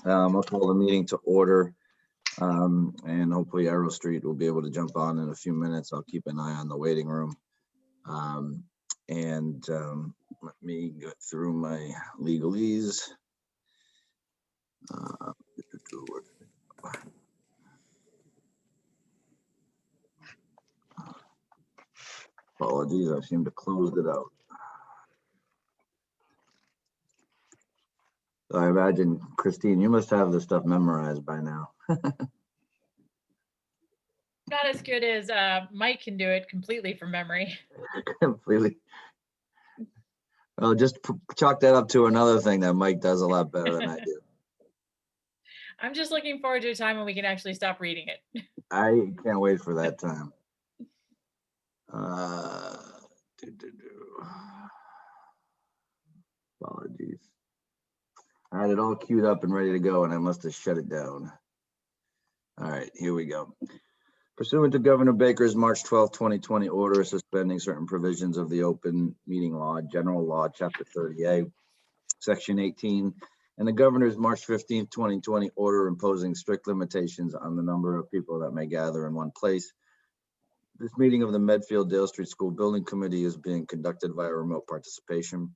I'll call the meeting to order, and hopefully Arrow Street will be able to jump on in a few minutes. I'll keep an eye on the waiting room. Let me go through my legalese. Apologies, I seem to close it out. So I imagine, Christine, you must have this stuff memorized by now. Not as good as Mike can do it completely from memory. Completely. Well, just chalk that up to another thing that Mike does a lot better than I do. I'm just looking forward to a time when we can actually stop reading it. I can't wait for that time. Apologies. I had it all queued up and ready to go, and I must have shut it down. All right, here we go. Pursuant to Governor Baker's March 12, 2020 order suspending certain provisions of the Open Meeting Law, General Law, Chapter 30A, Section 18, and the Governor's March 15, 2020 order imposing strict limitations on the number of people that may gather in one place, this meeting of the Medfield Dale Street School Building Committee is being conducted via remote participation.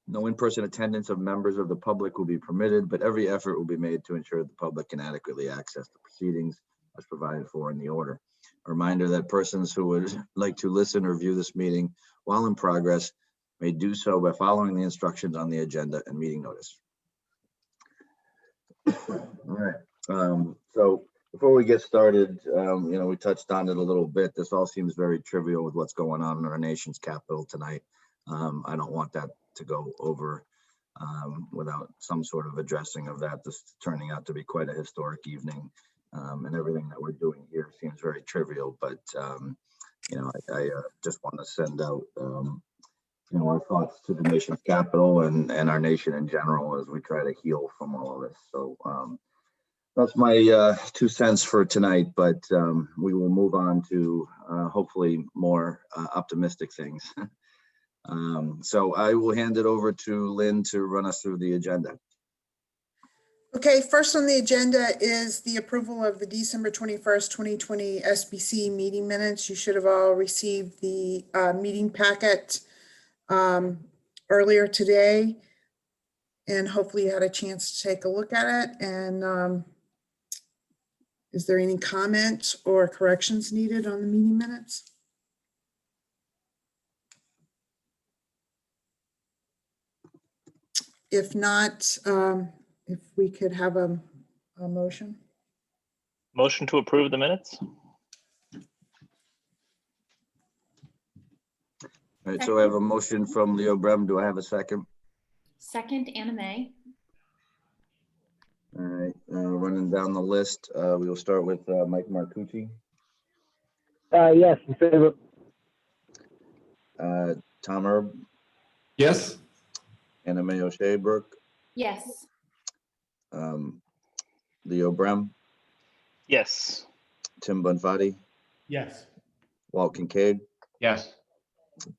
No in-person attendance of members of the public will be permitted, but every effort will be made to ensure the public can adequately access the proceedings as provided for in the order. A reminder that persons who would like to listen or view this meeting while in progress may do so by following the instructions on the agenda and meeting notice. All right. So before we get started, we touched on it a little bit. This all seems very trivial with what's going on in our nation's capital tonight. I don't want that to go over without some sort of addressing of that. This is turning out to be quite a historic evening, and everything that we're doing here seems very trivial, but I just want to send out our thoughts to the nation's capital and our nation in general as we try to heal from all of this. So that's my 2 cents for tonight, but we will move on to hopefully more optimistic things. So I will hand it over to Lynn to run us through the agenda. Okay, first on the agenda is the approval of the December 21st, 2020 SBC meeting minutes. You should have all received the meeting packet earlier today, and hopefully you had a chance to take a look at it. And is there any comments or corrections needed on the meeting minutes? If not, if we could have a motion. Motion to approve the minutes. All right, so I have a motion from Leo Brem. Do I have a second? Second, Anna May. All right, running down the list, we will start with Mike Marcucci. Yes, in favor. Tom Erb. Yes. Anna Mae O'Shea Brooke. Yes. Leo Brem. Yes. Tim Bonfatti. Yes. Walt Kincaid. Yes.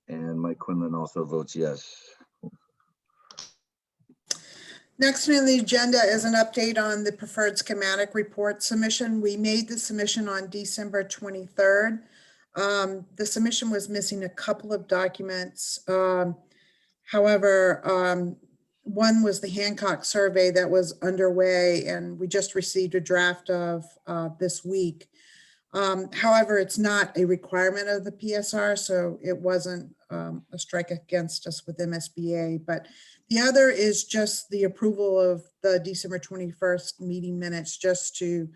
And Mike Quinlan also votes yes. Next on the agenda is an update on the preferred schematic report submission. We made the submission on December 23rd. The submission was missing a couple of documents. However, one was the Hancock survey that was underway, and we just received a draft of this week. However, it's not a requirement of the PSR, so it wasn't a strike against us with MSBA. But the other is just the approval of the December 21st meeting minutes, just to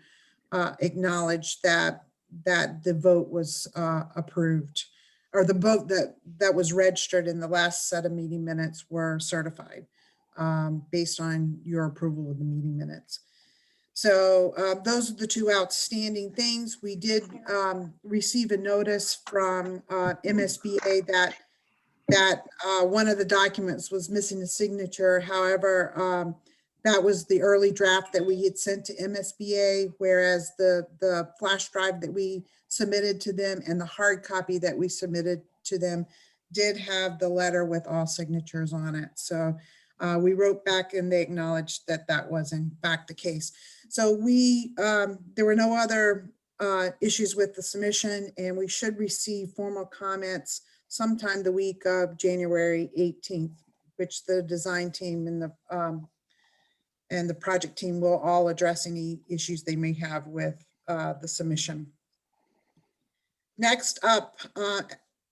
acknowledge that the vote was approved, or the vote that was registered in the last set of meeting minutes were certified based on your approval of the meeting minutes. So those are the two outstanding things. We did receive a notice from MSBA that one of the documents was missing a signature. However, that was the early draft that we had sent to MSBA, whereas the flash drive that we submitted to them and the hard copy that we submitted to them did have the letter with all signatures on it. So We wrote back and they acknowledged that that was in fact the case. So there were no other issues with the submission, and we should receive formal comments sometime the week of January 18th, which the design team and the project team will all address any issues they may have with the submission. Next up,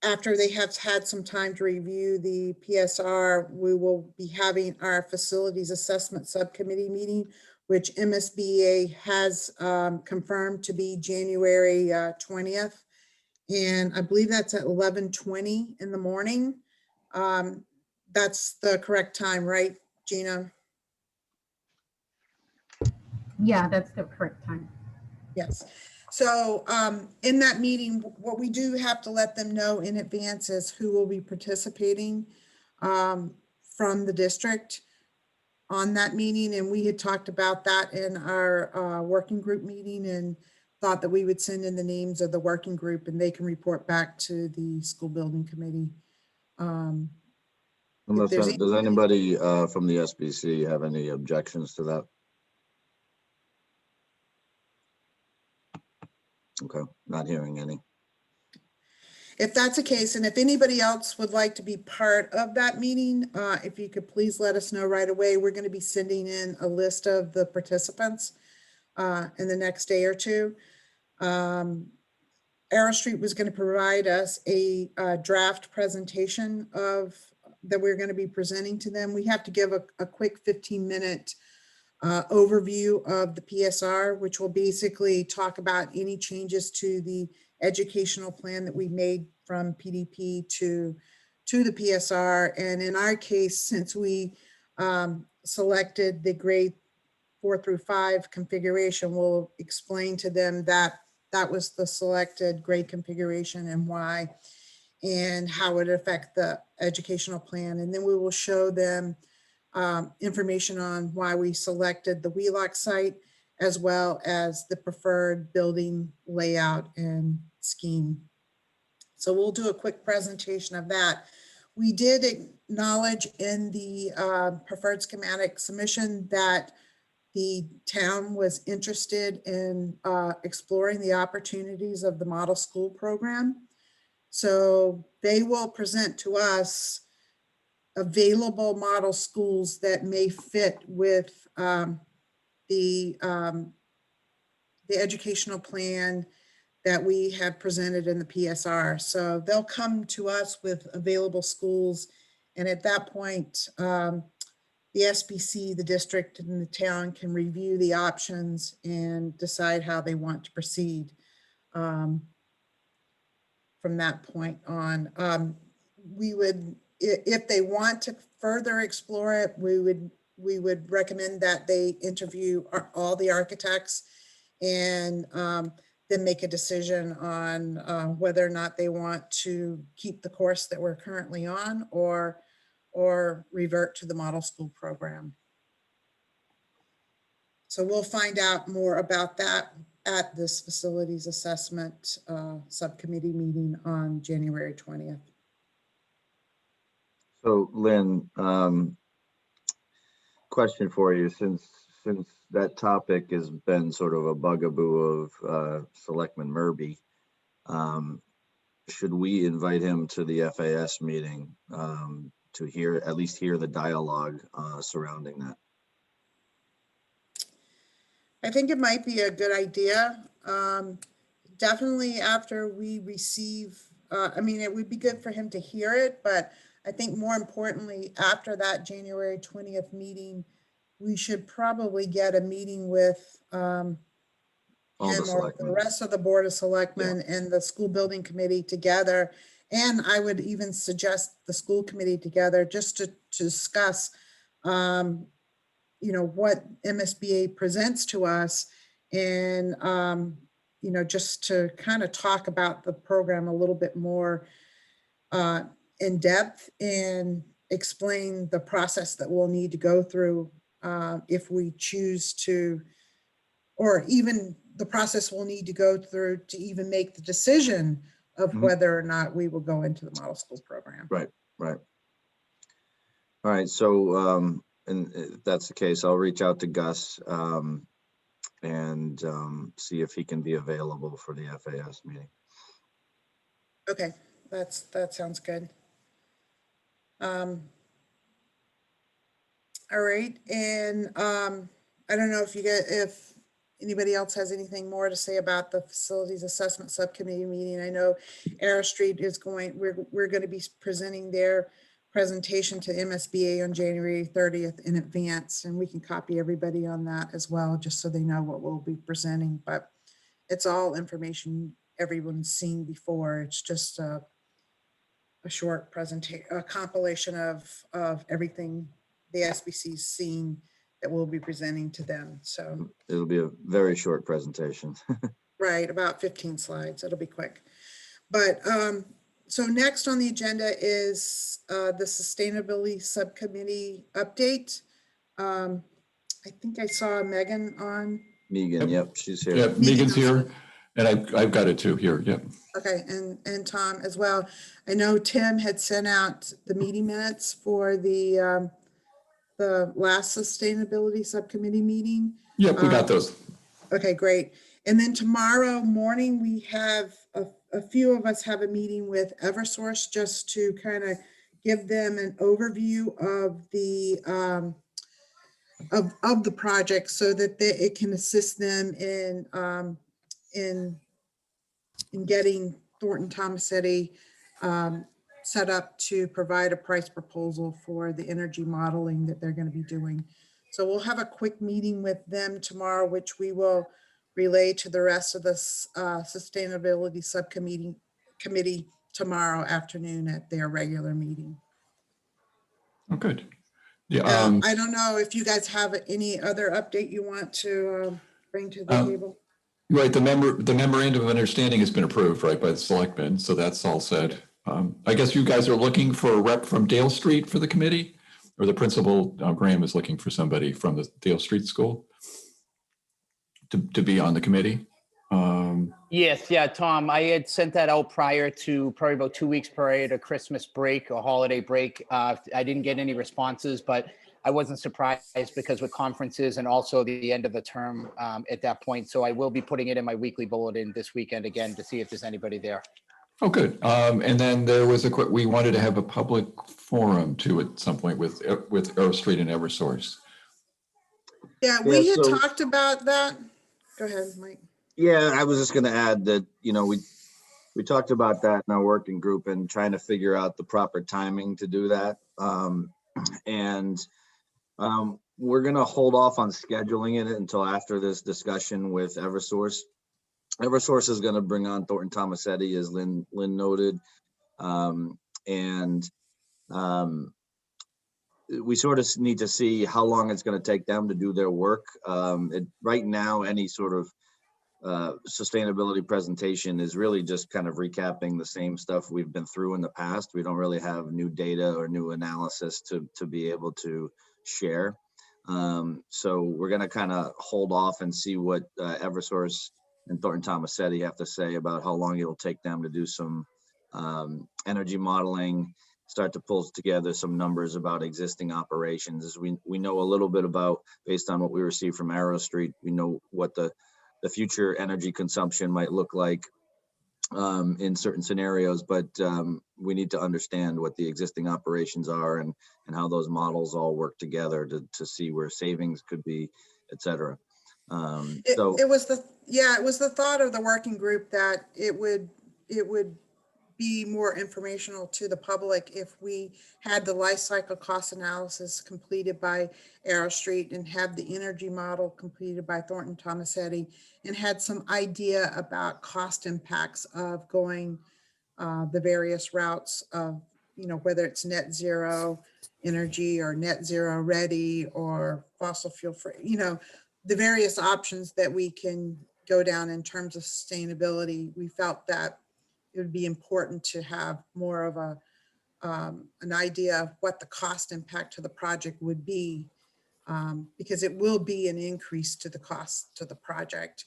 after they have had some time to review the PSR, we will be having our facilities assessment subcommittee meeting, which MSBA has confirmed to be January 20th. And I believe that's at 11:20 in the morning. That's the correct time, right, Gina? Yeah, that's the correct time. Yes. So in that meeting, what we do have to let them know in advance is who will be participating from the district on that meeting. And we had talked about that in our working group meeting and thought that we would send in the names of the working group and they can report back to the school building committee. Unless, there's does anybody from the SBC have any objections to that? Okay, not hearing any. If that's the case, and if anybody else would like to be part of that meeting, if you could please let us know right away. We're going to be sending in a list of the participants in the next day or two. Arrow Street was going to provide us a draft presentation that we're going to be presenting to them. We have to give a quick 15-minute overview of the PSR, which will basically talk about any changes to the educational plan that we made from PDP to the PSR. And in our case, since we selected the grade 4 through 5 configuration, we'll explain to them that that was the selected grade configuration and why, and how it affect the educational plan. And then we will show them information on why we selected the Wheelock site, as well as the preferred building layout and scheme. So we'll do a quick presentation of that. We did acknowledge in the preferred schematic submission that the town was interested in exploring the opportunities of the model school program. So they will present to us available model schools that may fit with the educational plan that we have presented in the PSR. So they'll come to us with available schools. And at that point, the SBC, the district, and the town can review the options and decide how they want to proceed from that point on. We would, if they want to further explore it, we would recommend that they interview all the architects and then make a decision on whether or not they want to keep the course that we're currently on or revert to the model school program. So we'll find out more about that at this facilities assessment subcommittee meeting on January 20th. So Lynn, question for you, since that topic has been sort of a bugaboo of Selectman Murby, should we invite him to the FAS meeting to at least hear the dialogue surrounding that? I think it might be a good idea. Definitely after we receive, I mean, it would be good for him to hear it, but I think more importantly, after that January 20th meeting, we should probably get a meeting with him or the rest of the Board of Selectmen and the school building committee together. And I would even suggest the school committee together just to discuss, what MSBA presents to us and, just to kind of talk about the program a little bit more in depth and explain the process that we'll need to go through if we choose to, or even the process we'll need to go through to even make the decision of whether or not we will go into the model school program. Right. All right, so, and if that's the case, I'll reach out to Gus, and see if he can be available for the FAS meeting. Okay, that sounds good. All right, and I don't know if anybody else has anything more to say about the Facilities Assessment Subcommittee meeting. I know Air Street is we're going to be presenting their presentation to MSBA on January 30th in advance, and we can copy everybody on that as well, just so they know what we'll be presenting. But it's all information everyone's seen before. It's just a short presentation, a compilation of everything the SBC's seen that we'll be presenting to them. So, It'll be a very short presentation. right, about 15 slides. It'll be quick. But so next on the agenda is the Sustainability Subcommittee update. I think I saw Megan on. Megan, yep, she's here. Yep, Megan's here, and I've got it too here, yep. Okay, and Tom as well. I know Tim had sent out the meeting minutes for the last Sustainability Subcommittee meeting. Yep, we got those. Okay, great. And then tomorrow morning, we have a few of us have a meeting with Eversource just to kind of give them an overview of the of the project so that it can assist them in getting Thornton Tomasetti set up to provide a price proposal for the energy modeling that they're going to be doing. So we'll have a quick meeting with them tomorrow, which we will relay to the rest of the Sustainability Subcommittee tomorrow afternoon at their regular meeting. Oh, good. Yeah. I don't know if you guys have any other update you want to bring to the table. Right, the memorandum of understanding has been approved, right, by the selectmen, so that's all said. I guess you guys are looking for a rep from Dale Street for the committee, or the principal, Graham, is looking for somebody from the Dale Street School to be on the committee. Yes, yeah, Tom, I had sent that out prior to probably about 2 weeks prior to Christmas break or holiday break. I didn't get any responses, but I wasn't surprised because with conferences and also the end of the term at that point. So I will be putting it in my weekly bulletin this weekend again to see if there's anybody there. Oh, good. And then there was we wanted to have a public forum too at some point with Earl Street and Eversource. Yeah, we had so- talked about that. Go ahead, Mike. Yeah, I was just gonna add that, we talked about that in our working group and trying to figure out the proper timing to do that. We're gonna hold off on scheduling it until after this discussion with Eversource. Eversource is gonna bring on Thornton Tomasetti, as Lynn noted. We sort of need to see how long it's gonna take them to do their work. Right now, any sort of sustainability presentation is really just kind of recapping the same stuff we've been through in the past. We don't really have new data or new analysis to be able to share. So we're going to kind of hold off and see what Eversource and Thornton Tomasetti have to say about how long it'll take them to do some energy modeling, start to pull together some numbers about existing operations. As we know a little bit about, based on what we received from Arrow Street, we know what the future energy consumption might look like in certain scenarios, but we need to understand what the existing operations are and how those models all work together to see where savings could be, et cetera. It was the thought of the working group that it would be more informational to the public if we had the life cycle cost analysis completed by Arrow Street and have the energy model completed by Thornton Tomasetti and had some idea about cost impacts of going the various routes of, whether it's net zero energy or net zero ready or fossil fuel free, the various options that we can go down in terms of sustainability. We felt that it would be important to have more of an idea of what the cost impact to the project would be, because it will be an increase to the cost to the project,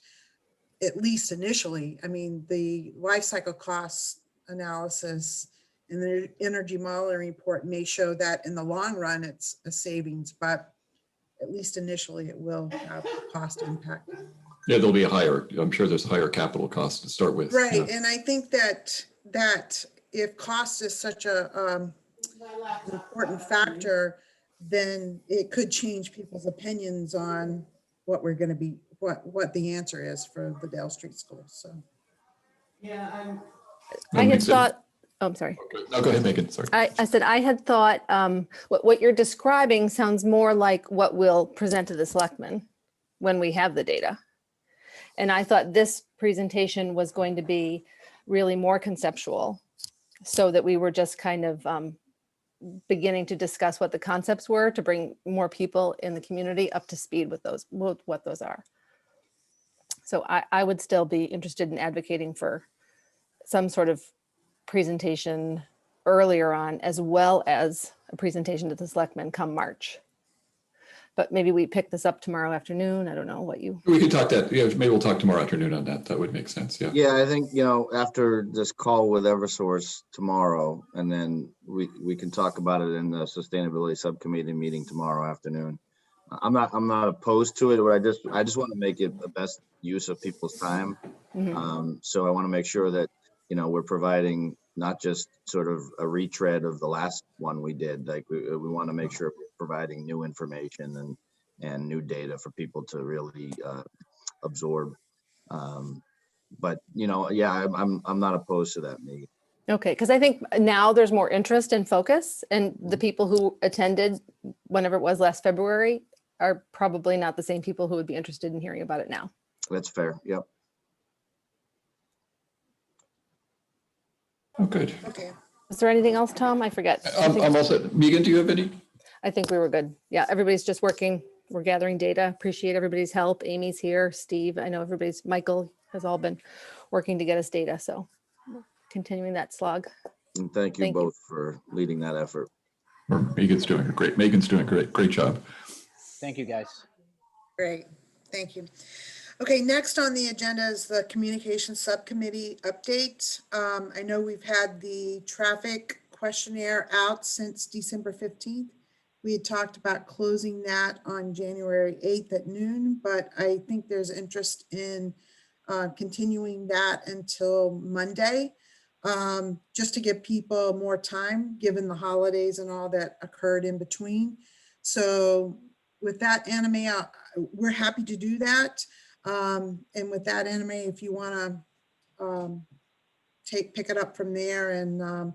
at least initially. I mean, the life cycle cost analysis And the energy modeling report may show that in the long run, it's a savings, but at least initially it will have a cost impact. Yeah, there'll be a higher, I'm sure there's a higher capital cost to start with. Right, Yeah. and I think that if cost is such an important factor, then it could change people's opinions on what we're going to be, what the answer is for the Dale Street School, so. That I had makes sense. thought, oh, I'm sorry. No, go ahead, Megan, sorry. I said I had thought what you're describing sounds more like what we'll present to the selectmen when we have the data. And I thought this presentation was going to be really more conceptual, so that we were just kind of beginning to discuss what the concepts were to bring more people in the community up to speed with those, what those are. So I would still be interested in advocating for some sort of presentation earlier on, as well as a presentation to the selectmen come March. But maybe we pick this up tomorrow afternoon. I don't know what you. We can talk that, yeah, maybe we'll talk tomorrow afternoon on that. That would make sense, yeah. Yeah, I think, after this call with Eversource tomorrow, and then we can talk about it in the sustainability subcommittee meeting tomorrow afternoon. I'm not opposed to it, but I just want to make it the best use of people's time. Mhm. So I want to make sure that, we're providing not just sort of a retread of the last one we did. Like we want to make sure we're providing new information and new data for people to really absorb. But yeah, I'm not opposed to that, Megan. Okay, because I think now there's more interest and focus, and the people who attended whenever it was last February are probably not the same people who would be interested in hearing about it now. That's fair. Yep. Oh, good. Okay. Is there anything else, Tom? I forget. I'm also, Megan, do you have any? I think we were good. Yeah, everybody's just working. We're gathering data. Appreciate everybody's help. Amy's here, Steve. I know Michael has all been working to get us data. So continuing that slog. And thank you Thank you. both for leading that effort. Megan's doing great job. Thank you, guys. Great, thank you. Okay, next on the agenda is the Communications Subcommittee update. I know we've had the traffic questionnaire out since December 15th. We had talked about closing that on January 8th at noon, but I think there's interest in continuing that until Monday, just to give people more time, given the holidays and all that occurred in between. So with that, Anime, we're happy to do that. And with that, Anime, if you want to pick it up from there and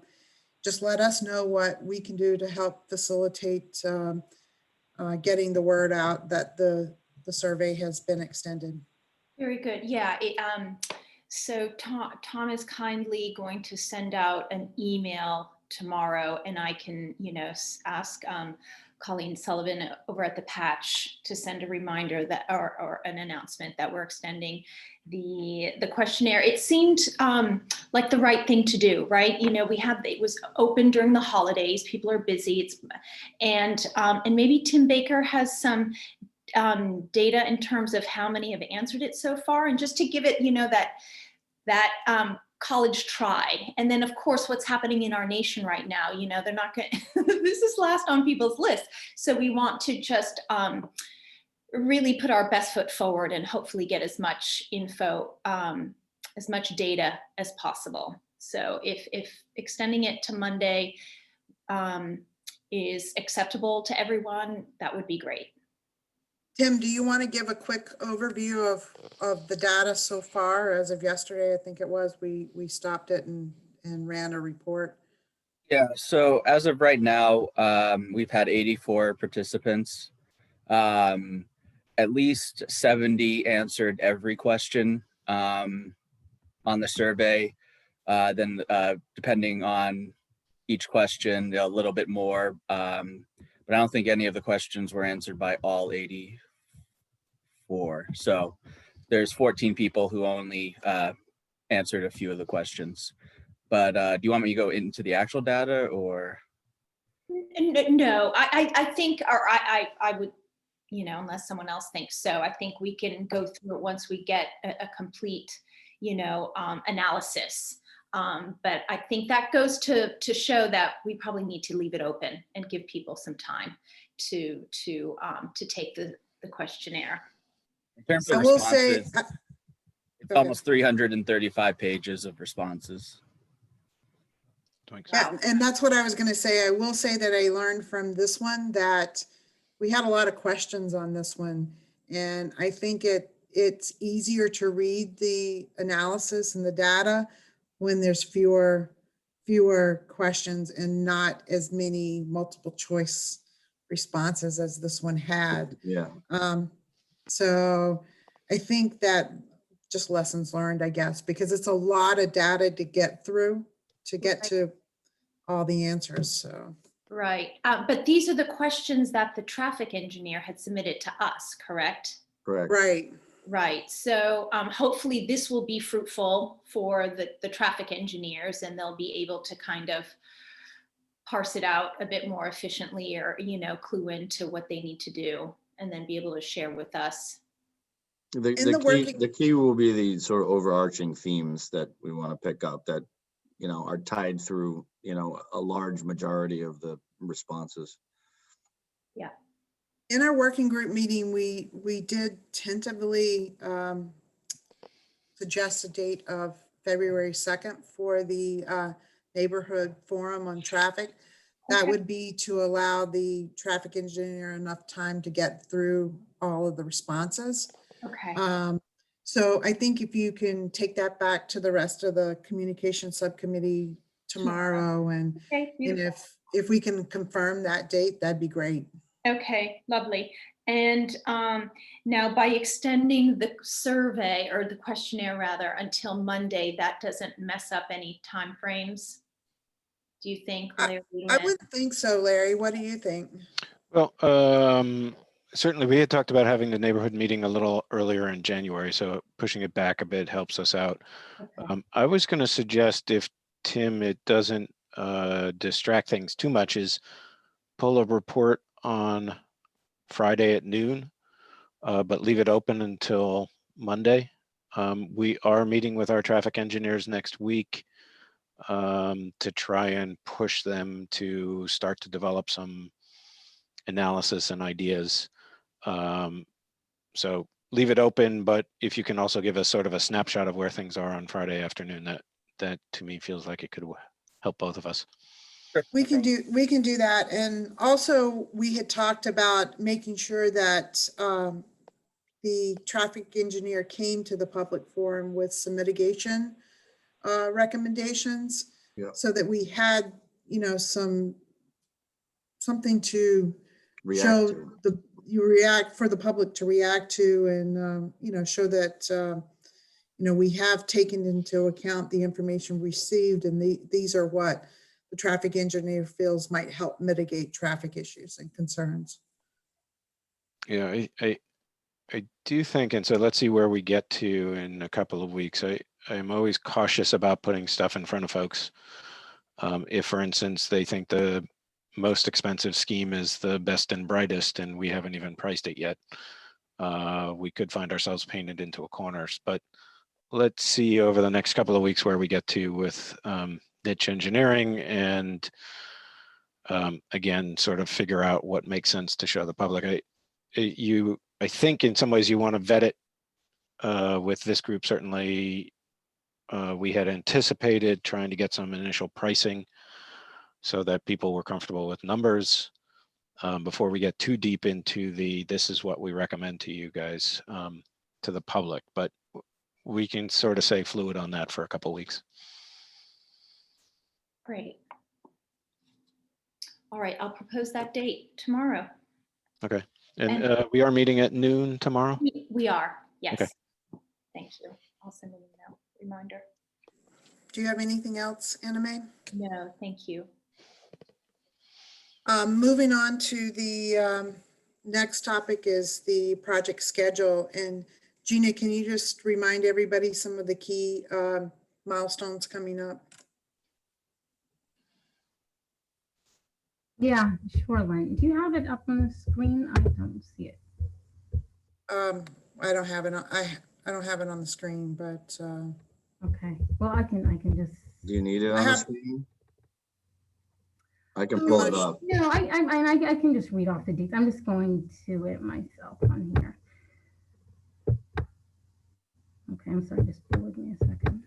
just let us know what we can do to help facilitate getting the word out that the survey has been extended. Very good. Yeah. So Tom is kindly going to send out an email tomorrow, and I can, ask Colleen Sullivan over at the Patch to send a reminder that, or an announcement that we're extending the questionnaire. It seemed like the right thing to do, right? It was open during the holidays. People are busy. And maybe Tim Baker has some data in terms of how many have answered it so far, and just to give it, that college try. And then of course, what's happening in our nation right now, they're not going this is last on people's list. So we want to just really put our best foot forward and hopefully get as much info, as much data as possible. So if extending it to Monday is acceptable to everyone, that would be great. Tim, do you want to give a quick overview of the data so far? As of yesterday, I think it was, we stopped it and ran a report. Yeah, so as of right now, we've had 84 participants. At least 70 answered every question on the survey. Then depending on each question, a little bit more. But I don't think any of the questions were answered by all 84. So there's 14 people who only answered a few of the questions. But do you want me to go into the actual data or? No, I think, or I would, unless someone else thinks so, I think we can go through it once we get a complete, analysis But I think that goes to show that we probably need to leave it open and give people some time to take the questionnaire. In terms I of will say, responses, it's go ahead. almost 335 pages of responses. Yeah, and that's what I was gonna say. I will say that I learned from this one that we had a lot of questions on this one. And I think it's easier to read the analysis and the data when there's fewer questions and not as many multiple choice responses as this one had. Yeah. So I think that just lessons learned, I guess, because it's a lot of data to get through, to get to all the answers, so. Right, but these are the questions that the traffic engineer had submitted to us, correct? Correct. Right. Right, so hopefully this will be fruitful for the traffic engineers, and they'll be able to kind of parse it out a bit more efficiently, or, you know, clue into what they need to do, and then be able to share with us. The key will be the sort of overarching themes that we want to pick up that, you know, are tied through, you know, a large majority of the responses. Yeah. In our working group meeting, we did tentatively suggest a date of February 2nd for the neighborhood forum on traffic. That would be to allow the traffic engineer enough time to get through all of the responses. Okay. So I think if you can take that back to the rest of the communication subcommittee tomorrow, and if we can confirm that date, that'd be great. Okay, lovely. And now by extending the survey, or the questionnaire rather, until Monday, that doesn't mess up any timeframes? Do you think, Larry? I wouldn't think so, Larry. What do you think? Well, certainly we had talked about having the neighborhood meeting a little earlier in January, so pushing it back a bit helps us out. Okay. I was going to suggest, if Tim, it doesn't distract things too much, is pull a report on Friday at noon, but leave it open until Monday. We are meeting with our traffic engineers next week to try and push them to start to develop some analysis and ideas. So leave it open, but if you can also give us sort of a snapshot of where things are on Friday afternoon, that to me feels like it could help both of us. We can do that. And also we had talked about making sure that the traffic engineer came to the public forum with some mitigation recommendations. Yeah. So that we had, you know, something to React show to. for the public to react to, and you know, show that you know, we have taken into account the information received, and these are what the traffic engineer feels might help mitigate traffic issues and concerns. Yeah, I do think, and so let's see where we get to in a couple of weeks. I'm always cautious about putting stuff in front of folks. If, for instance, they think the most expensive scheme is the best and brightest, and we haven't even priced it yet, we could find ourselves painted into a corner. But let's see over the next couple of weeks where we get to with niche engineering, and again, sort of figure out what makes sense to show the public. I think in some ways you want to vet it with this group. Certainly, we had anticipated trying to get some initial pricing so that people were comfortable with numbers before we get too deep into this is what we recommend to you guys, to the public. But we can sort of stay fluid on that for a couple of weeks. Great. All right, I'll propose that date tomorrow. Okay. And we are meeting at noon tomorrow? We are, yes. Okay. Thank you. I'll send an email reminder. Do you have anything else, Anna Mae? No, thank you. Moving on to the next topic is the project schedule. And Gina, can you just remind everybody some of the key milestones coming up? Yeah, Shoreline. Do you have it up on the screen? I don't see it. I don't have it on, I don't have it on the screen, but Okay. Well, I can just Do you need it I on the have- screen? I can pull it up. No, I can just read off the dates. I'm just going to it myself on here. Okay, I'm sorry, just bear with me a second.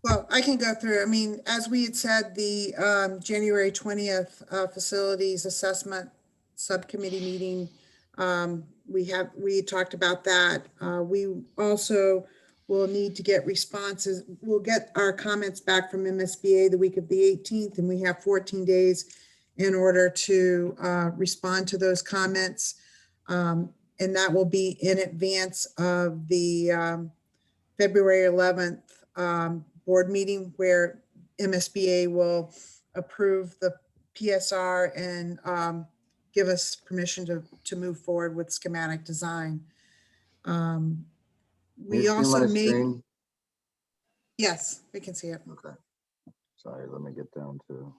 Well, I can go through. I mean, as we had said, the January 20th Facilities Assessment Subcommittee meeting, we talked about that. We also will need to get responses. We'll get our comments back from MSBA the week of the 18th, and we have 14 days in order to respond to those comments. And that will be in advance of the February 11th board meeting, where MSBA will approve the PSR and give us permission to move forward with schematic design. Can We you see also my made, screen? yes, we can see it. Okay. Sorry, let me get down to.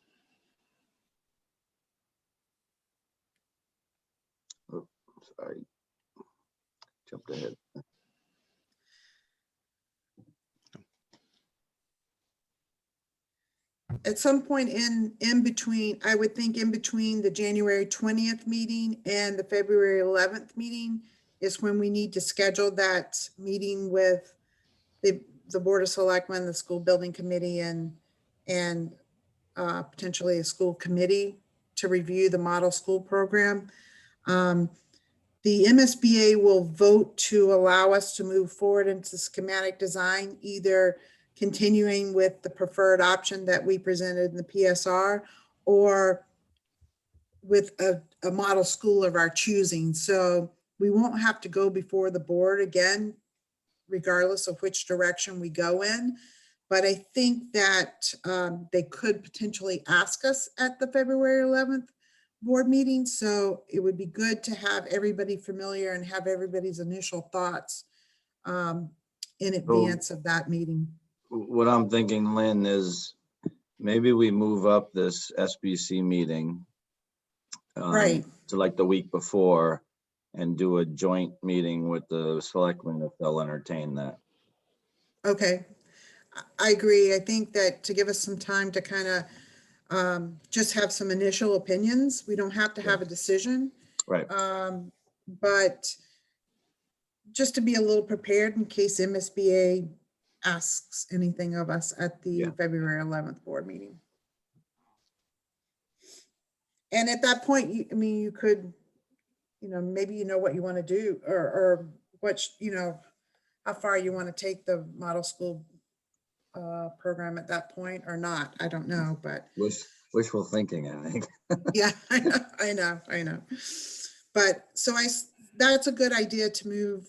Oh, sorry. Jumped ahead. At some point in between, I would think in between the January 20th meeting and the February 11th meeting is when we need to schedule that meeting with the Board of Selectmen, the school building committee, and potentially a school committee to review the model school program. The MSBA will vote to allow us to move forward into schematic design, either continuing with the preferred option that we presented in the PSR or with a model school of our choosing. So we won't have to go before the board again, regardless of which direction we go in. But I think that they could potentially ask us at the February 11th board meeting. So it would be good to have everybody familiar and have everybody's initial thoughts in advance of that meeting. What I'm thinking, Lynn, is maybe we move up this SBC meeting Right. to like the week before and do a joint meeting with the selectmen if they'll entertain that. Okay, I agree. I think that to give us some time to kind of just have some initial opinions. We don't have to have a decision. Right. But just to be a little prepared in case MSBA asks anything of us at the February 11th board meeting. And at that point, I mean, you could, maybe you know what you want to do or what, how far you want to take the model school program at that point or not. I don't know, but. Wishful thinking, I think. Yeah, I know. But so that's a good idea to move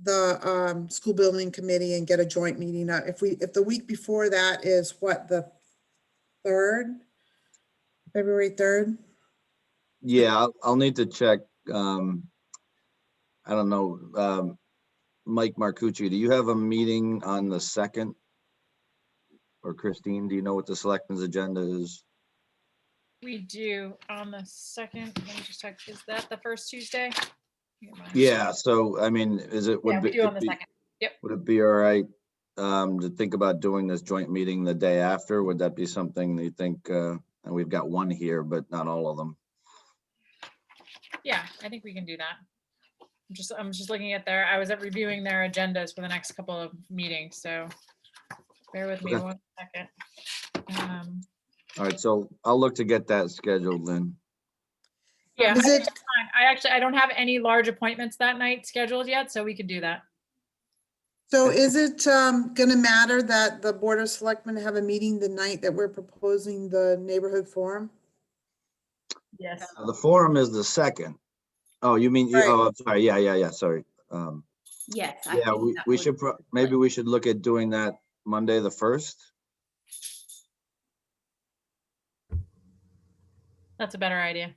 the school building committee and get a joint meeting. If the week before that is what, the 3rd, February 3rd? Yeah, I'll need to check. I don't know. Mike Marcucci, do you have a meeting on the 2nd? Or Christine, do you know what the selectmen's agenda is? We do on the 2nd. Let me just check. Is that the first Tuesday? Yeah, so I mean, Yeah, we do on the 2nd. Yep. Would it be all right to think about doing this joint meeting the day after? Would that be something that you think, and we've got one here, but not all of them? Yeah, I think we can do that. I'm just looking at I was reviewing their agendas for the next couple of meetings, so bear with me Okay. 1 second. All right, so I'll look to get that scheduled then. Yeah, Is I think it- it's fine. I don't have any large appointments that night scheduled yet, so we could do that. So is it going to matter that the Board of Selectmen have a meeting the night that we're proposing the neighborhood forum? Yes. The forum is the 2nd. Oh, you mean, Right. oh, I'm sorry. Yeah, sorry. Yes. I Yeah, think we that should, maybe we should look at doing that Monday, the 1st. That's a better idea.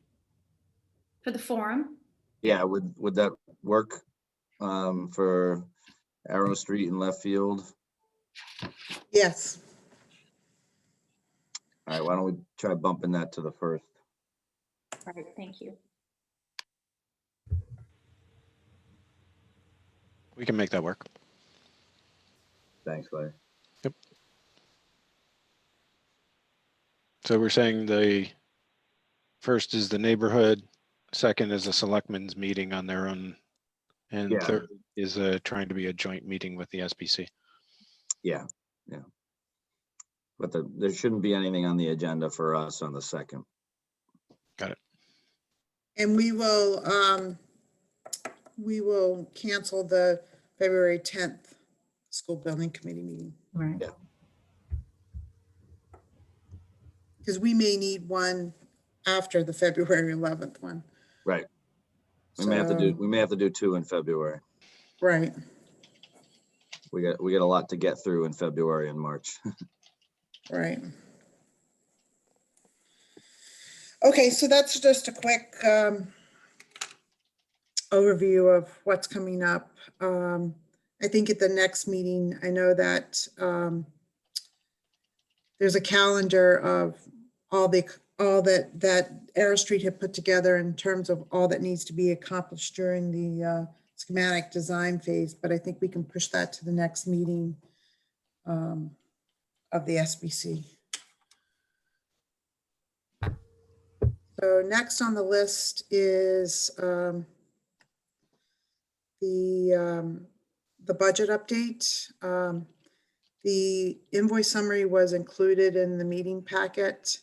For the forum? Yeah, would that work for Arrow Street and left field? Yes. All right, why don't we try bumping that to the 1st? All right, thank you. We can make that work. Thanks, Larry. So we're saying the first is the neighborhood, second is a selectmen's meeting on their own, and Yeah. third is trying to be a joint meeting with the SBC. Yeah, yeah. But there shouldn't be anything on the agenda for us on the 2nd. Got it. And we will cancel the February 10th school building committee meeting. Right. Yeah. Because we may need one after the February 11th one. Right. We may have to do 2 in February. Right. We got a lot to get through in February and March. Right. Okay, so that's just a quick overview of what's coming up. I think at the next meeting, I know that there's a calendar of all that Air Street had put together in terms of all that needs to be accomplished during the schematic design phase, but I think we can push that to the next meeting of the SBC. So next on the list is the budget update. The invoice summary was included in the meeting packet,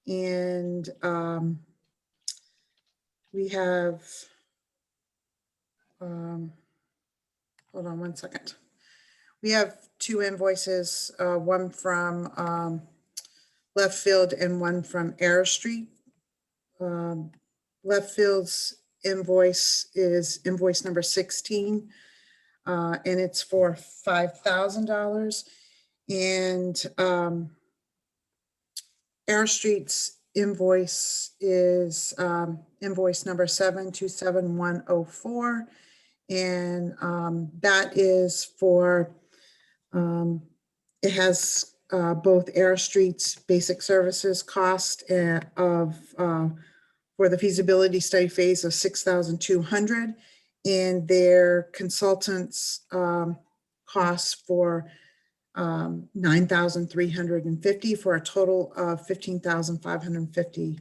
and we have, hold on one second. We have 2 invoices, one from Left Field and one from Air Street. Left Field's invoice is invoice number 16, and it's for $5,000. And Air Street's invoice is invoice number 727104, and that is for it has both Air Street's basic services cost for the feasibility study phase of $6,200, and their consultants costs for $9,350 for a total of $15,550.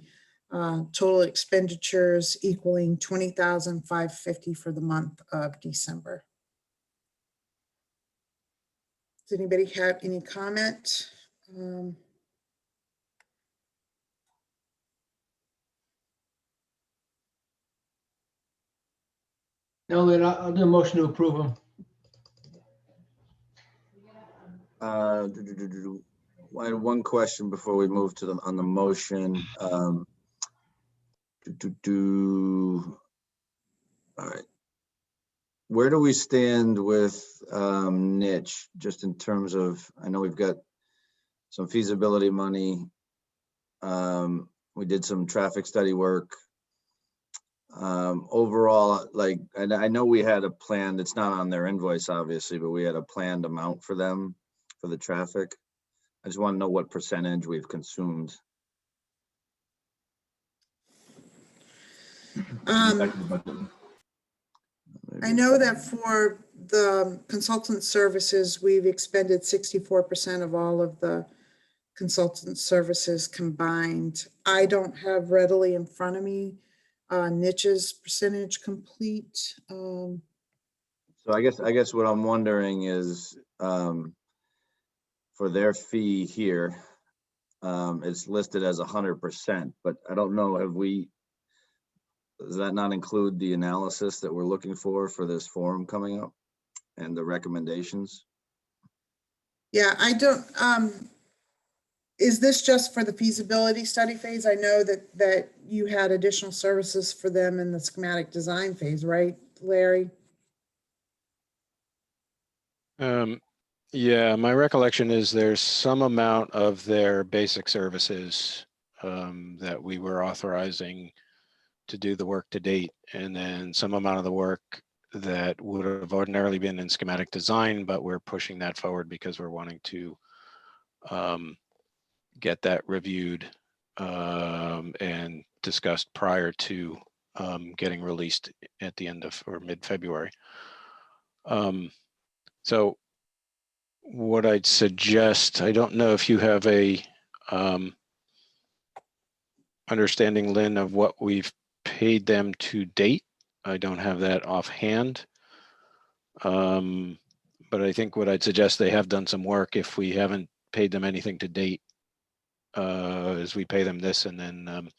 Total expenditures equaling $20,550 for the month of December. Does anybody have any comment? No, Lynn, I'll do a motion to approve them. I had one question before we move to on the motion. All right. Where do we stand with niche, just in terms of, I know we've got some feasibility money. We did some traffic study work. Overall, like, I know we had a plan, it's not on their invoice, obviously, but we had a planned amount for them for the traffic. I just want to know what percentage we've consumed. I know that for the consultant services, we've expended 64% of all of the consultant services combined. I don't have readily in front of me niche's percentage complete. So I guess what I'm wondering is, for their fee here, it's listed as 100%, but I don't know, does that not include the analysis that we're looking for this forum coming up and the recommendations? Yeah, I don't, is this just for the feasibility study phase? I know that you had additional services for them in the schematic design phase, right, Larry? Yeah, my recollection is there's some amount of their basic services that we were authorizing to do the work to date, and then some amount of the work that would have ordinarily been in schematic design, but we're pushing that forward because we're wanting to get that reviewed and discussed prior to getting released at the end of or mid-February. So what I'd suggest, I don't know if you have a understanding, Lynn, of what we've paid them to date. I don't have that offhand. But I think what I'd suggest, they have done some work. If we haven't paid them anything to date, is we pay them this and then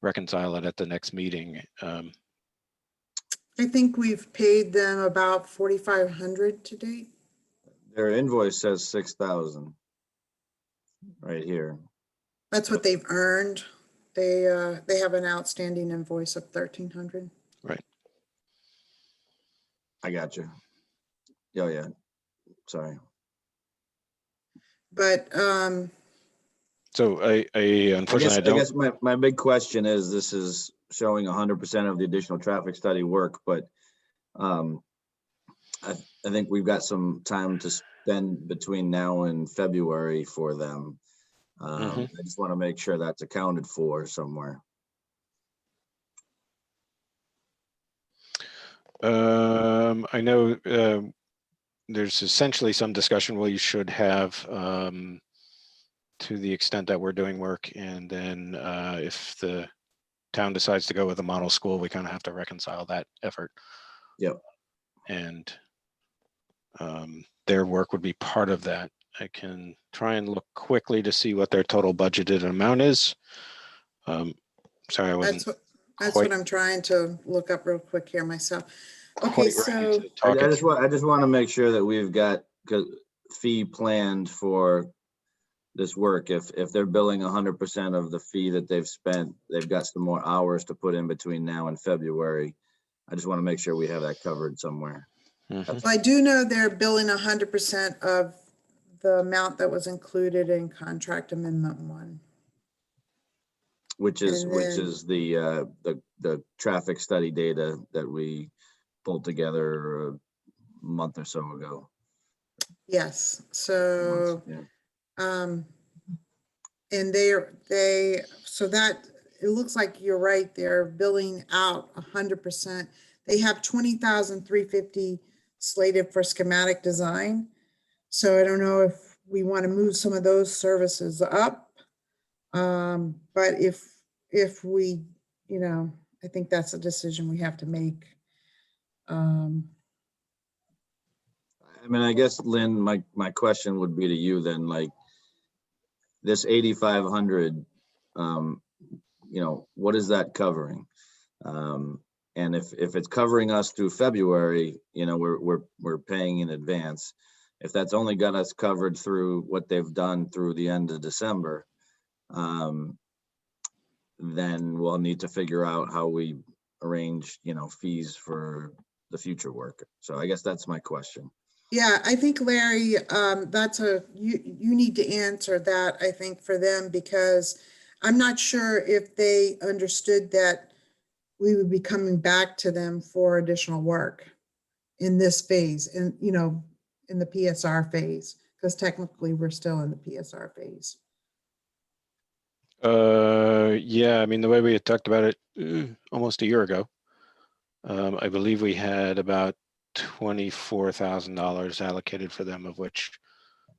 reconcile it at the next meeting. I think we've paid them about 4,500 to date. Their invoice says 6,000 right here. That's what they've earned. They have an outstanding invoice of 1,300. Right. I got you. Oh, yeah. Sorry. But So I unfortunately, I I don't. guess my big question is, this is showing 100% of the additional traffic study work, but I think we've got some time to spend between now and February for them. I just want to make sure that's accounted for somewhere. I know there's essentially some discussion we should have to the extent that we're doing work, and then if the town decides to go with a model school, we kind of have to reconcile that effort. Yep. And their work would be part of that. I can try and look quickly to see what their total budgeted amount is. Sorry, I wasn't. That's what I'm trying to look up real quick here myself. Okay, quite ready so to talk I it just want to make sure that we've got fee planned for this work. If they're billing 100% of the fee that they've spent, they've got some more hours to put in between now and February. I just want to make sure we have that covered somewhere. so I do know they're billing 100% of the amount that was included in contract amendment 1. Which is And the traffic study data that we pulled together a month or so ago. Yes, so Yeah. and so that it looks like you're right, they're billing out 100%. They have 20,350 slated for schematic design. So I don't know if we want to move some of those services up. But if we, I think that's a decision we have to make. I mean, I guess, Lynn, my question would be to you then, like, this 8,500, what is that covering? And if it's covering us through February, we're paying in advance. If that's only got us covered through what they've done through the end of December, then we'll need to figure out how we arrange, fees for the future work. So I guess that's my question. Yeah, I think, Larry, you need to answer that, I think, for them, because I'm not sure if they understood that we would be coming back to them for additional work in this phase, and in the PSR phase, because technically we're still in the PSR phase. Yeah, I mean, the way we had talked about it almost a year ago, I believe we had about $24,000 allocated for them, of which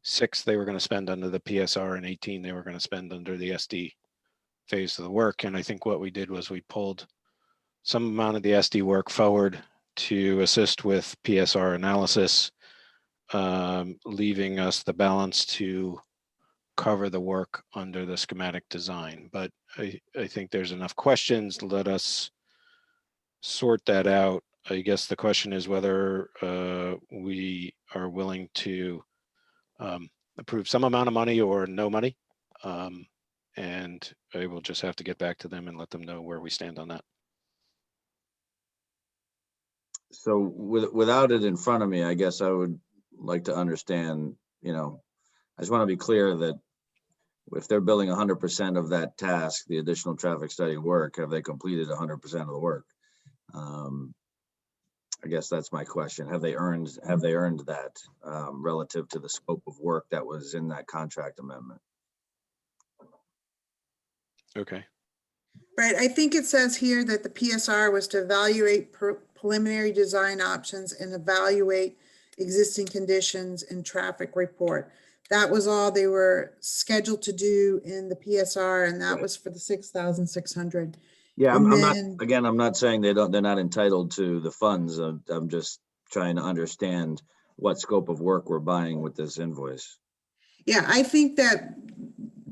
6 they were going to spend under the PSR and 18 they were going to spend under the SD phase of the work. And I think what we did was we pulled some amount of the SD work forward to assist with PSR analysis, leaving us the balance to cover the work under the schematic design. But I think there's enough questions. Let us sort that out. I guess the question is whether we are willing to approve some amount of money or no money. And I will just have to get back to them and let them know where we stand on that. So without it in front of me, I guess I would like to understand, I just want to be clear that if they're billing 100% of that task, the additional traffic study work, have they completed 100% of the work? I guess that's my question. Have they earned that relative to the scope of work that was in that contract amendment? Okay. Right, I think it says here that the PSR was to evaluate preliminary design options and evaluate existing conditions and traffic report. That was all they were scheduled to do in the PSR, and that was for the 6,600. Yeah, And I'm not, then- again, I'm not saying they're not entitled to the funds. I'm just trying to understand what scope of work we're buying with this invoice. Yeah, I think that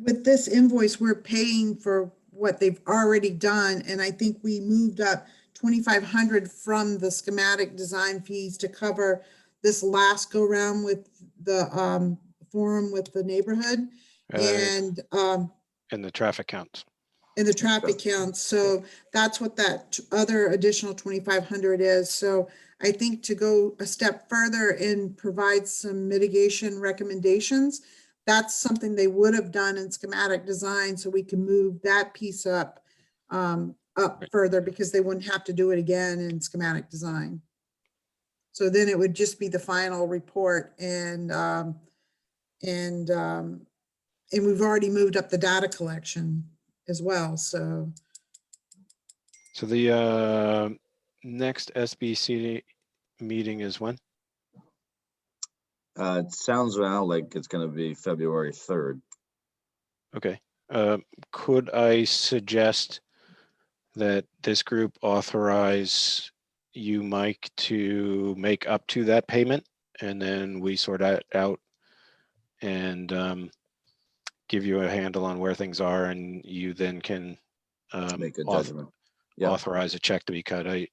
with this invoice, we're paying for what they've already done. And I think we moved up 2,500 from the schematic design fees to cover this last go round with the forum with the neighborhood and the traffic counts. in the traffic counts. So that's what that other additional 2,500 is. So I think to go a step further and provide some mitigation recommendations, that's something they would have done in schematic design. So we can move that piece up further because they wouldn't have to do it again in schematic design. So then it would just be the final report and we've already moved up the data collection as well, so. So the next SBC meeting is when? It sounds now like it's gonna be February 3rd. Okay. Could I suggest that this group authorize you, Mike, to make up to that payment, and then we sort that out and give you a handle on where things are, and you then can Make a judgment. Yeah, authorize a check to be cut. I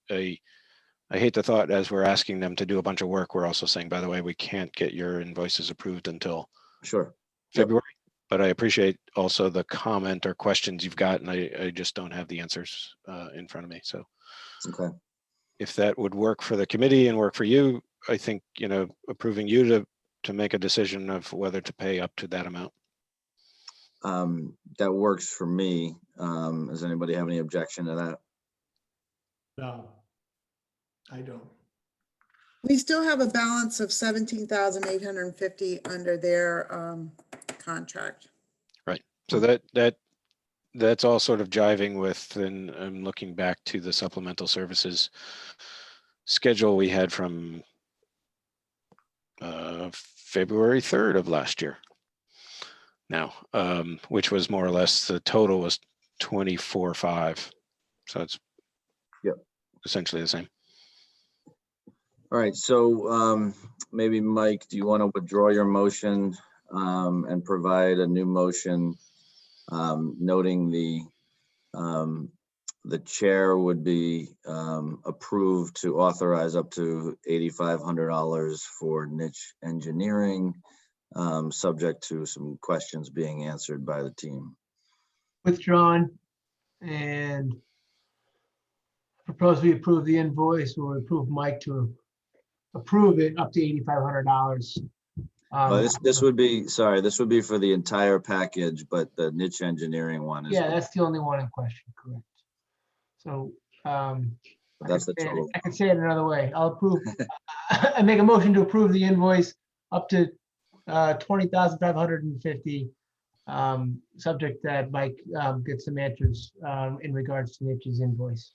hate the thought, as we're asking them to do a bunch of work, we're also saying, by the way, we can't get your invoices approved until sure. February. But I appreciate also the comment or questions you've got, and I just don't have the answers in front of me. So Okay. if that would work for the committee and work for you, I think, you know, approving you to make a decision of whether to pay up to that amount. That works for me. Does anybody have any objection to that? No, I don't. We still have a balance of 17,850 under their contract. Right. So that's all sort of jiving with, and I'm looking back to the supplemental services schedule we had from February 3rd of last year. Now, which was more or less, the total was 24.5. So it's essentially the same. All right, so maybe Mike, do you want to withdraw your motion and provide a new motion noting the chair would be approved to authorize up to $8,500 for niche engineering, subject to some questions being answered by the team. Withdrawn, and propose we approve the invoice, or approve Mike to approve it up to $8,500. This would be, sorry, this would be for the entire package, but the niche engineering one is. Yeah, that's the only one in question, correct. So That's the total. I can say it another way. I'll approve. I make a motion to approve the invoice up to $20,550, subject that Mike gets some answers in regards to Niche's invoice.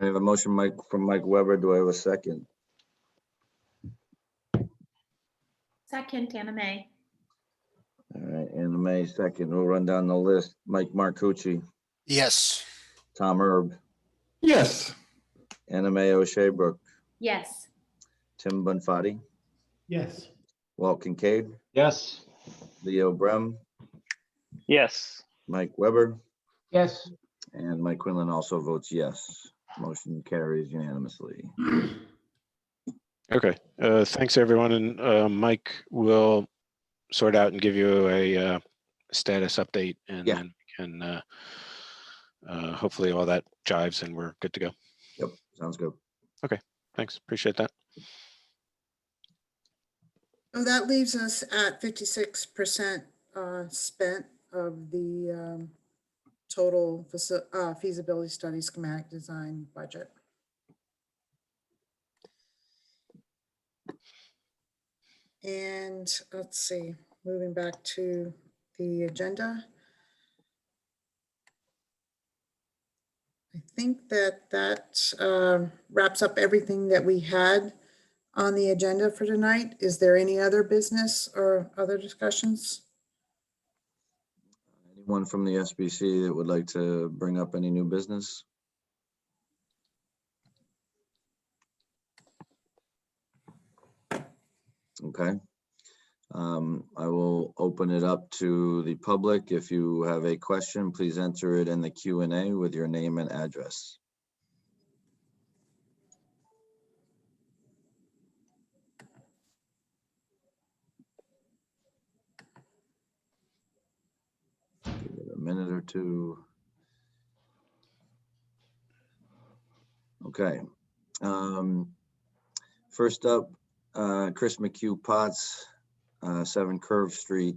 I have a motion, from Mike Weber. Do I have a second? Second, Anna Mae. All right, Anna Mae, second. We'll run down the list. Mike Marcucci, Yes. Tom Erb, Yes. Anna Mae O'Sheabrook, Yes. Tim Bonfati, Yes. Walt Kincaid, Yes. Leo Brem, Yes. Mike Weber, Yes. and Mike Quinlan also votes yes. Motion carries unanimously. Okay, thanks everyone. And Mike will sort out and give you a status update, and Yeah. then we can hopefully all that jives and we're good to go. Yep, sounds good. Okay, thanks. Appreciate that. So that leaves us at 56% spent of the total feasibility study schematic design budget. And let's see, moving back to the agenda. I think that wraps up everything that we had on the agenda for tonight. Is there any other business or other discussions? Anyone from the SBC that would like to bring up any new business? Okay. I will open it up to the public. If you have a question, please enter it in the Q&A with your name and address. Give it a minute or two. Okay. First up, Chris McHugh Potts, 7 Curve Street.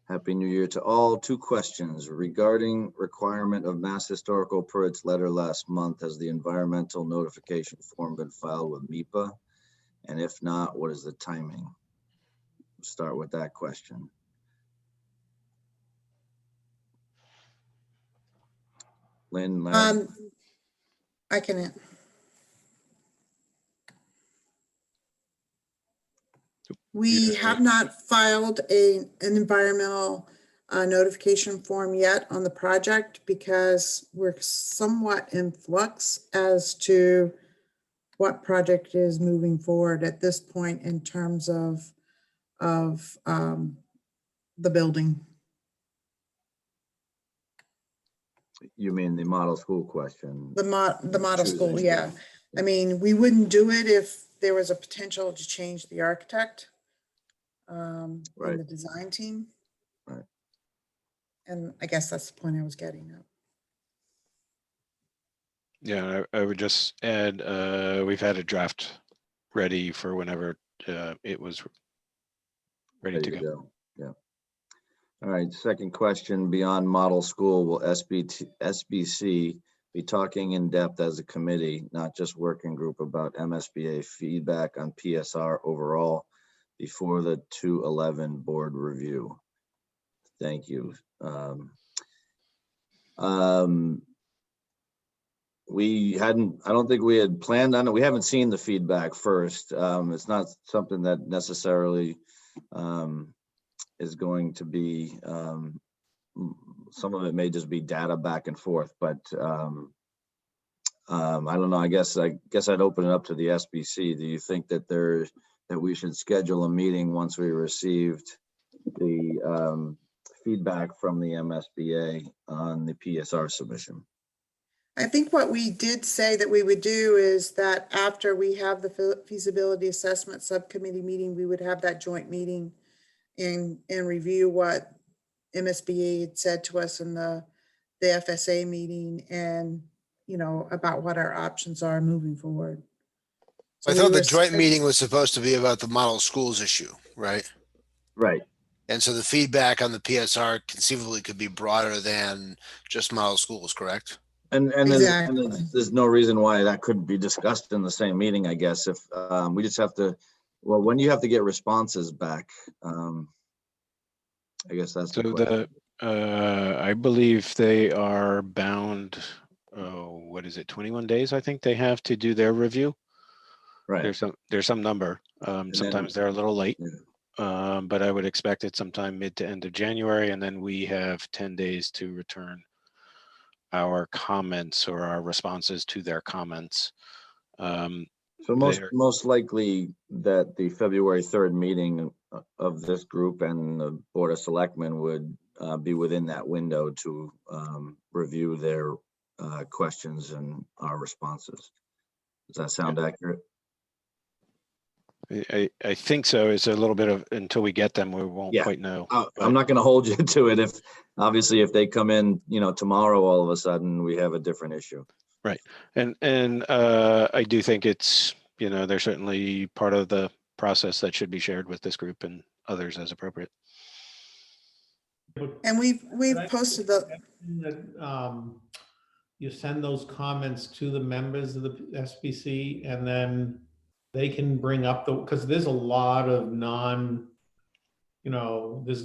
Happy New Year to all. 2 questions regarding requirement of Mass Historical per its letter last month. Has the environmental notification form been filed with MIPA? And if not, what is the timing? Start with that question. Lynn, Larry? I can. We have not filed an environmental notification form yet on the project because we're somewhat in flux as to what project is moving forward at this point in terms of the building. You mean the model school question? The model school, Choosing. yeah. I mean, we wouldn't do it if there was a potential to change the architect and Right. the design team. Right. And I guess that's the point I was getting at. Yeah, I would just add, we've had a draft ready for whenever it was ready to go. Yeah. All right, second question, beyond model school, will SBC be talking in depth as a committee, not just working group, about MSBA feedback on PSR overall before the 211 board review? Thank you. I don't think we had planned on it. We haven't seen the feedback first. It's not something that necessarily is going to be, some of it may just be data back and forth, but I don't know. I guess I'd open it up to the SBC. Do you think that that we should schedule a meeting once we received the feedback from the MSBA on the PSR submission? I think what we did say that we would do is that after we have the feasibility assessment subcommittee meeting, we would have that joint meeting and review what MSBA had said to us in the FSA meeting and, about what our options are moving forward. So I thought we the were joint scheduled- meeting was supposed to be about the model schools issue, right? Right. And so the feedback on the PSR conceivably could be broader than just model schools, correct? And Exactly. there's no reason why that couldn't be discussed in the same meeting, I guess, if we just have to, well, when you have to get responses back, I guess that's the So question. I believe they are bound, what is it, 21 days, I think they have to do their review. Right. There's some number. Sometimes they're a little late, Yeah. but I would expect it sometime mid to end of January, and then we have 10 days to return our comments or our responses to their comments. So most likely that the February 3rd meeting of this group and the Board of Selectmen would be within that window to review their questions and our responses. Does that sound accurate? I think so. It's a little bit of, until we get them, we won't Yeah. quite know. I'm not going to hold you to it. If obviously if they come in, tomorrow, all of a sudden we have a different issue. Right. And I do think it's, they're certainly part of the process that should be shared with this group and others as appropriate. And we've posted the, you send those comments to the members of the SBC, and then they can bring up because there's a lot of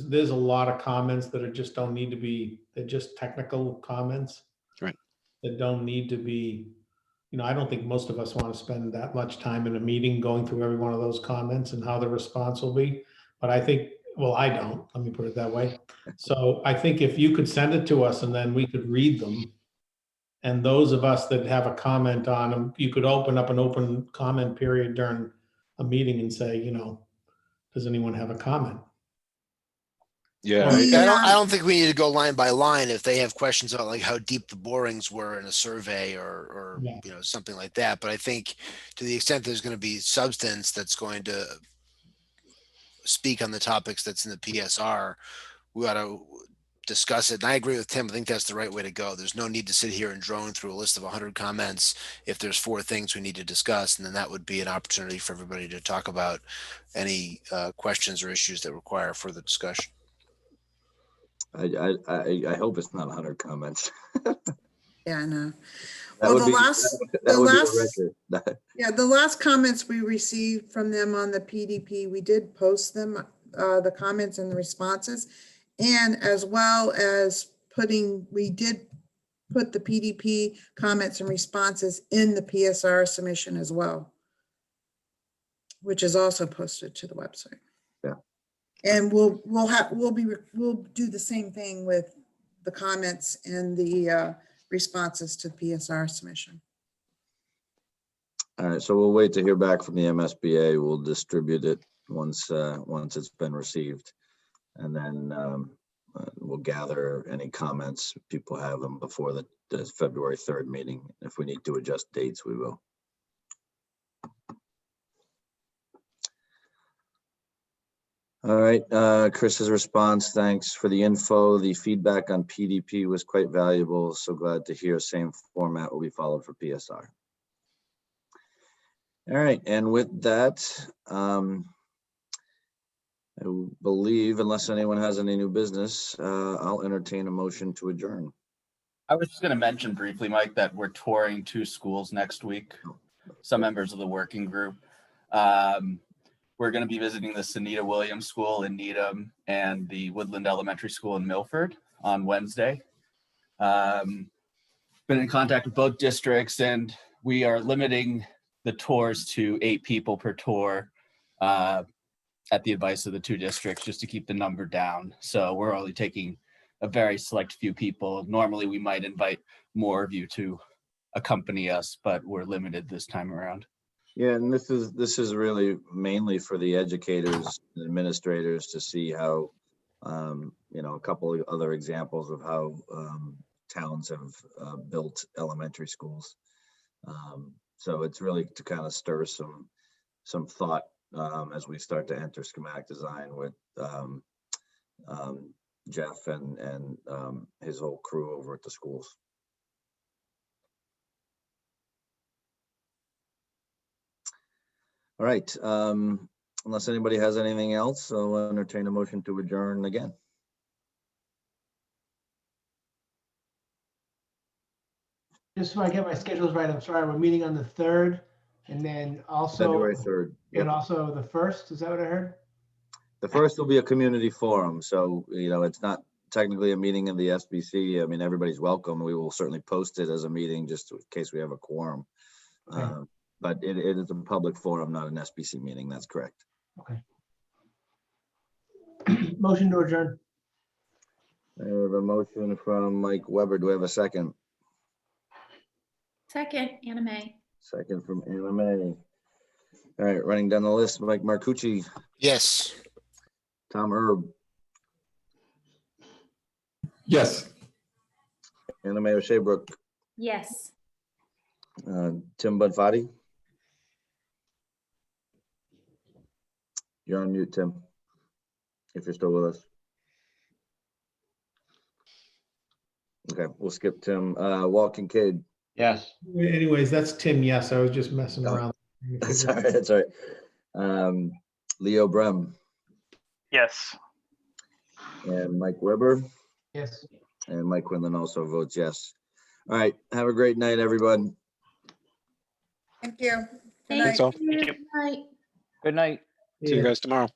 there's a lot of comments that are just don't need to be, they're just technical comments. Right. That don't need to be I don't think most of us want to spend that much time in a meeting going through every one of those comments and how the response will be. But I think, well, I don't, let me put it that way. So I think if you could send it to us and then we could read them. And those of us that have a comment on them, you could open up an open comment period during a meeting and say, does anyone have a comment? Yeah, I don't think we need to go line by line if they have questions about like how deep the borings were in a survey or Yeah. something like that. But I think to the extent there's going to be substance that's going to speak on the topics that's in the PSR, we ought to discuss it. And I agree with Tim. I think that's the right way to go. There's no need to sit here and drone through a list of 100 comments if there's 4 things we need to discuss, and then that would be an opportunity for everybody to talk about any questions or issues that require further discussion. I hope it's not 100 comments. Yeah, I know. That Well, would the be, last, that the would last, be a record. yeah, the last comments we received from them on the PDP, we did post them, the comments and the responses. And as well as we did put the PDP comments and responses in the PSR submission as well, which is also posted to the website. Yeah. And we'll do the same thing with the comments and the responses to PSR submission. All right, so we'll wait to hear back from the MSBA. We'll distribute it once it's been received. And then we'll gather any comments. People have them before the February 3rd meeting. If we need to adjust dates, we will. All right, Chris's response, thanks for the info. The feedback on PDP was quite valuable. So glad to hear same format will be followed for PSR. All right, and with that, I believe, unless anyone has any new business, I'll entertain a motion to adjourn. I was just going to mention briefly, Mike, that we're touring 2 schools next week. Some members of the working group. We're going to be visiting the Sunita Williams School in Needham and the Woodland Elementary School in Milford on Wednesday. Been in contact with both districts, and we are limiting the tours to 8 people per tour at the advice of the 2 districts, just to keep the number down. So we're only taking a very select few people. Normally we might invite more of you to accompany us, but we're limited this time around. Yeah, and this is really mainly for the educators and administrators to see how, a couple of other examples of how towns have built elementary schools. So it's really to kind of stir some thought as we start to enter schematic design with Jeff and his whole crew over at the schools. All right, unless anybody has anything else, I'll entertain a motion to adjourn again. Just so I get my schedules right, I'm sorry, we're meeting on the 3rd and then also. February 3rd. And also the 1st, is that what I heard? The 1st will be a community forum, so, it's not technically a meeting of the SBC. I mean, everybody's welcome. We will certainly post it as a meeting just in case we have a quorum. Okay. But it is a public forum, not an SBC meeting. That's correct. Okay. Motion to adjourn. I have a motion from Mike Weber. Do we have a second? Second, Anna Mae. Second from Anna Mae. All right, running down the list, Mike Marcucci, Yes. Tom Erb, Yes. Anna Mae O'Sheabrook, Yes. Tim Budfati. You're on mute, Tim, if you're still with us. Okay, we'll skip Tim. Walt Kincaid. Yes. Anyways, that's Tim. Yes, I was just messing Oh. around. That's all right. That's all right. Leo Brem Yes. and Mike Weber, Yes. and Mike Quinlan also votes yes. All right. Have a great night, everyone. Thank you. Good Thank night. all. you. Thank you. Good night. Good night. See you guys tomorrow.